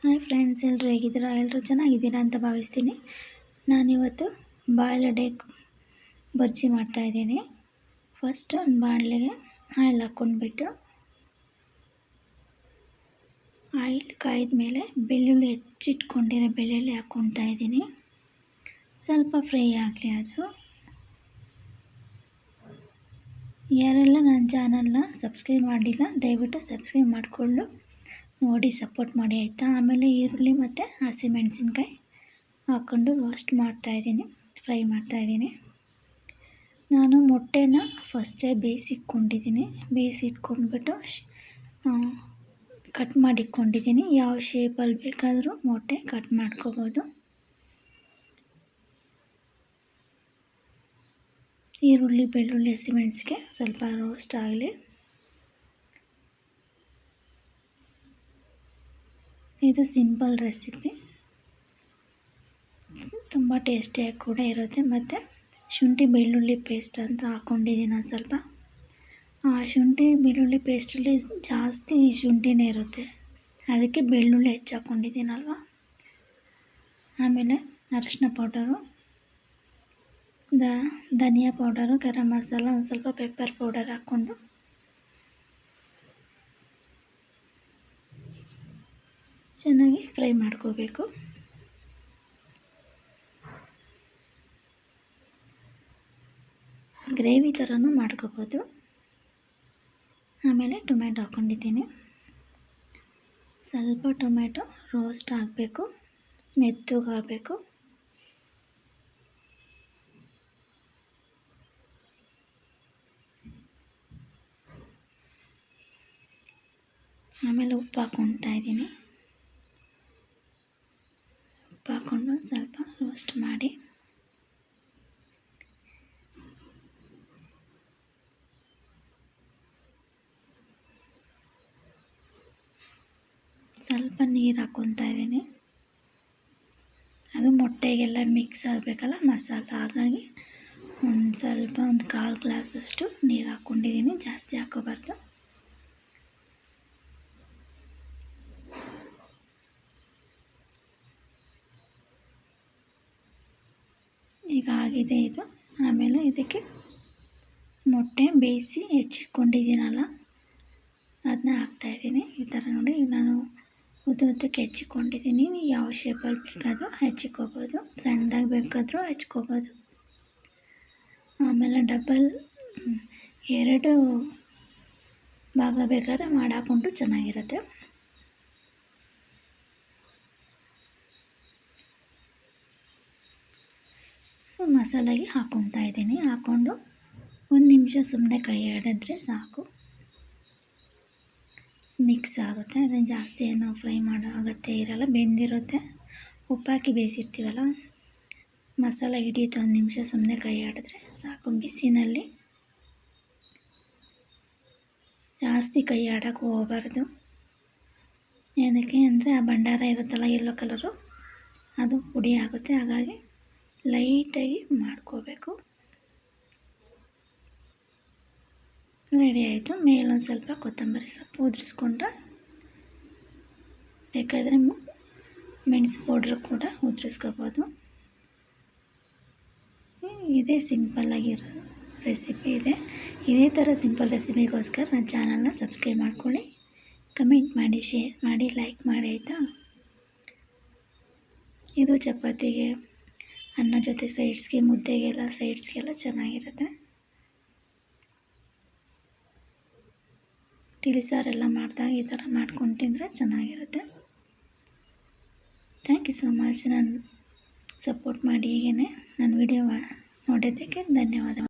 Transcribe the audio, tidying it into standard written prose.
Hi friends, ಎಲ್ಲರೂ ಹೇಗಿದ್ದೀರಾ? ಎಲ್ಲರೂ ಚೆನ್ನಾಗಿದ್ದೀರಾ ಅಂತ ಭಾವಿಸ್ತೀನಿ. ನಾನಿವತ್ತು ಬಾಯ್ಲ್ಡ್ ಎಗ್ ಬಜ್ಜಿ ಮಾಡ್ತಾಯಿದ್ದೀನಿ. ಫಸ್ಟ್ ಒಂದು ಬಾಣಲೆಗೆ ಆಯಿಲ್ ಹಾಕ್ಕೊಂಡ್ಬಿಟ್ಟು, ಆಯಿಲ್ ಕಾಯ್ದ ಮೇಲೆ ಬೆಳ್ಳುಳ್ಳಿ ಹೆಚ್ಚಿಟ್ಕೊಂಡಿರೋ ಬೆಳ್ಳುಳ್ಳಿ ಹಾಕ್ಕೊತಾ ಇದ್ದೀನಿ. ಸ್ವಲ್ಪ ಫ್ರೈ ಆಗಲಿ ಅದು. ಯಾರೆಲ್ಲ ನನ್ನ ಚಾನಲ್ನ ಸಬ್ಸ್ಕ್ರೈಬ್ ಮಾಡಿಲ್ಲ ದಯವಿಟ್ಟು ಸಬ್ಸ್ಕ್ರೈಬ್ ಮಾಡಿಕೊಂಡು ನೋಡಿ ಸಪೋರ್ಟ್ ಮಾಡಿ ಆಯಿತಾ. ಆಮೇಲೆ ಈರುಳ್ಳಿ ಮತ್ತು ಹಸಿಮೆಣಸಿನ್ಕಾಯಿ ಹಾಕ್ಕೊಂಡು ರೋಸ್ಟ್ ಮಾಡ್ತಾಯಿದ್ದೀನಿ, ಫ್ರೈ ಮಾಡ್ತಾಯಿದ್ದೀನಿ. ನಾನು ಮೊಟ್ಟೆನ ಫಸ್ಟೇ ಬೇಯಿಸಿಟ್ಕೊಂಡಿದ್ದೀನಿ. ಬೇಯಿಸಿಟ್ಕೊಂಡ್ಬಿಟ್ಟು ಕಟ್ ಮಾಡಿಟ್ಕೊಂಡಿದ್ದೀನಿ. ಯಾವ ಶೇಪಲ್ಲಿ ಬೇಕಾದರೂ ಮೊಟ್ಟೆ ಕಟ್ ಮಾಡ್ಕೋಬೋದು. ಈರುಳ್ಳಿ, ಬೆಳ್ಳುಳ್ಳಿ, ಹಸಿಮೆಣಸಿನ್ಕಾಯಿ ಸ್ವಲ್ಪ ರೋಸ್ಟ್ ಆಗಲಿ. ಇದು ಸಿಂಪಲ್ ರೆಸಿಪಿ, ತುಂಬ ಟೇಸ್ಟಿಯಾಗಿ ಕೂಡ ಇರುತ್ತೆ. ಮತ್ತು ಶುಂಠಿ ಬೆಳ್ಳುಳ್ಳಿ ಪೇಸ್ಟ್ ಅಂತ ಹಾಕ್ಕೊಂಡಿದ್ದೀನಿ ಸ್ವಲ್ಪ. ಆ ಶುಂಠಿ ಬೆಳ್ಳುಳ್ಳಿ ಪೇಸ್ಟಲ್ಲಿ ಜಾಸ್ತಿ ಶುಂಠಿನೇ ಇರುತ್ತೆ, ಅದಕ್ಕೆ ಬೆಳ್ಳುಳ್ಳಿ ಹೆಚ್ಚು ಹಾಕ್ಕೊಂಡಿದ್ದೀನಲ್ವ. ಆಮೇಲೆ ಅರಿಶಿನ ಪೌಡರು, ಧನಿಯಾ ಪೌಡರು, ಗರಂ ಮಸಾಲ, ಒಂದು ಸ್ವಲ್ಪ ಪೆಪ್ಪರ್ ಪೌಡರ್ ಹಾಕ್ಕೊಂಡು ಚೆನ್ನಾಗಿ ಫ್ರೈ ಮಾಡ್ಕೋಬೇಕು. ಗ್ರೇವಿ ಥರನೂ ಮಾಡ್ಕೋಬೋದು. ಆಮೇಲೆ ಟೊಮೆಟೊ ಹಾಕ್ಕೊಂಡಿದ್ದೀನಿ. ಸ್ವಲ್ಪ ಟೊಮೆಟೊ ರೋಸ್ಟ್ ಆಗಬೇಕು, ಮೆತ್ತಗಾಗಬೇಕು. ಆಮೇಲೆ ಉಪ್ಪು ಹಾಕ್ಕೊತಾ ಇದ್ದೀನಿ. ಉಪ್ಪು ಹಾಕ್ಕೊಂಡು ಸ್ವಲ್ಪ ರೋಸ್ಟ್ ಮಾಡಿ ಸ್ವಲ್ಪ ನೀರು ಹಾಕ್ಕೊತಾ ಇದ್ದೀನಿ. ಅದು ಮೊಟ್ಟೆಗೆಲ್ಲ ಮಿಕ್ಸ್ ಆಗಬೇಕಲ್ಲ ಮಸಾಲ, ಹಾಗಾಗಿ ಒಂದು ಕಾಲು ಗ್ಲಾಸಷ್ಟು ನೀರು ಹಾಕ್ಕೊಂಡಿದ್ದೀನಿ, ಜಾಸ್ತಿ ಹಾಕ್ಕೋಬಾರ್ದು. ಈಗ ಆಗಿದೆ ಇದು. ಆಮೇಲೆ ಇದಕ್ಕೆ ಮೊಟ್ಟೆ ಬೇಯಿಸಿ ಹೆಚ್ಚಿಟ್ಕೊಂಡಿದ್ದೀನಲ್ಲ ಅದನ್ನ ಹಾಕ್ತಾಯಿದ್ದೀನಿ. ಈ ಥರ ನೋಡಿ, ನಾನು ಉದ್ದಕ್ಕೆ ಹೆಚ್ಚಿಕೊಂಡಿದ್ದೀನಿ. ಯಾವ ಶೇಪಲ್ಲಿ ಬೇಕಾದರೂ ಹೆಚ್ಚಿಕೋಬೋದು, ಸಣ್ಣದಾಗಿ ಬೇಕಾದರೂ ಹೆಚ್ಕೋಬೋದು. ಆಮೇಲೆ ಎರಡು ಭಾಗ ಬೇಕಾದ್ರೆ ಮಾಡಾಕೊಂಡು ಚೆನ್ನಾಗಿರುತ್ತೆ. ಮಸಾಲೆಗೆ ಹಾಕ್ಕೊತಾ ಇದ್ದೀನಿ. ಹಾಕ್ಕೊಂಡು 1 ನಿಮಿಷ ಸುಮ್ಮನೆ ಕೈ ಆಡಿದ್ರೆ ಸಾಕು, ಮಿಕ್ಸ್ ಆಗುತ್ತೆ. ಅದನ್ನು ಜಾಸ್ತಿ ಏನೋ ಫ್ರೈ ಮಾಡೋ ಅಗತ್ಯ ಇರಲ್ಲ, ಬೆಂದಿರುತ್ತೆ. ಉಪ್ಪಾಕಿ ಬೇಯಿಸಿರ್ತೀವಲ್ಲ, ಮಸಾಲೆ ಹಿಡಿಯುತ್ತೆ. 1 ನಿಮಿಷ ಸುಮ್ಮನೆ ಕೈ ಆಡಿದ್ರೆ ಸಾಕು. ಬಿಸಿನಲ್ಲಿ ಜಾಸ್ತಿ ಕೈ ಆಡೋಕ್ಕೆ ಹೋಗಬಾರ್ದು. ಏನಕ್ಕೆ ಅಂದರೆ ಆ ಭಂಡಾರ ಇರುತ್ತಲ್ಲ ಯೆಲ್ಲೋ ಕಲರು, ಅದು ಪುಡಿ ಆಗುತ್ತೆ. ಹಾಗಾಗಿ ಲೈಟಾಗಿ ಮಾಡ್ಕೋಬೇಕು. ರೆಡಿ ಆಯಿತು. ಮೇಲೊಂದು ಸ್ವಲ್ಪ ಕೊತ್ತಂಬರಿ ಸೊಪ್ಪು ಉದುರಿಸ್ಕೊಂಡ್ರೆ, ಬೇಕಾದರೆ ಮೆಣಸು ಪೌಡ್ರ್ ಕೂಡ ಉದುರಿಸ್ಕೋಬೋದು. ಇದೇ ಸಿಂಪಲ್ಲಾಗಿರೋ ರೆಸಿಪಿ ಇದೆ. ಇದೇ ಥರ ಸಿಂಪಲ್ ರೆಸಿಪಿಗೋಸ್ಕರ ನನ್ನ ಚಾನಲ್ನ ಸಬ್ಸ್ಕ್ರೈಬ್ ಮಾಡ್ಕೊಳ್ಳಿ, ಕಮೆಂಟ್ ಮಾಡಿ, ಶೇರ್ ಮಾಡಿ, ಲೈಕ್ ಮಾಡಿ ಆಯಿತಾ. ಇದು ಚಪಾತಿಗೆ, ಅನ್ನ ಜೊತೆ ಸೈಡ್ಸ್ಗೆ, ಮುದ್ದೆಗೆಲ್ಲ ಸೈಡ್ಸ್ಗೆಲ್ಲ ಚೆನ್ನಾಗಿರುತ್ತೆ. ತಿಳಿಸಾರೆಲ್ಲ ಮಾಡಿದಾಗ ಈ ಥರ ಮಾಡ್ಕೊಂಡು ತಿಂದರೆ ಚೆನ್ನಾಗಿರುತ್ತೆ. Thank you so much. ನಾನು ಸಪೋರ್ಟ್ ಮಾಡಿ ಹೀಗೇ ನನ್ನ ವಿಡಿಯೋ ನೋಡಿದ್ದಕ್ಕೆ ಧನ್ಯವಾದ.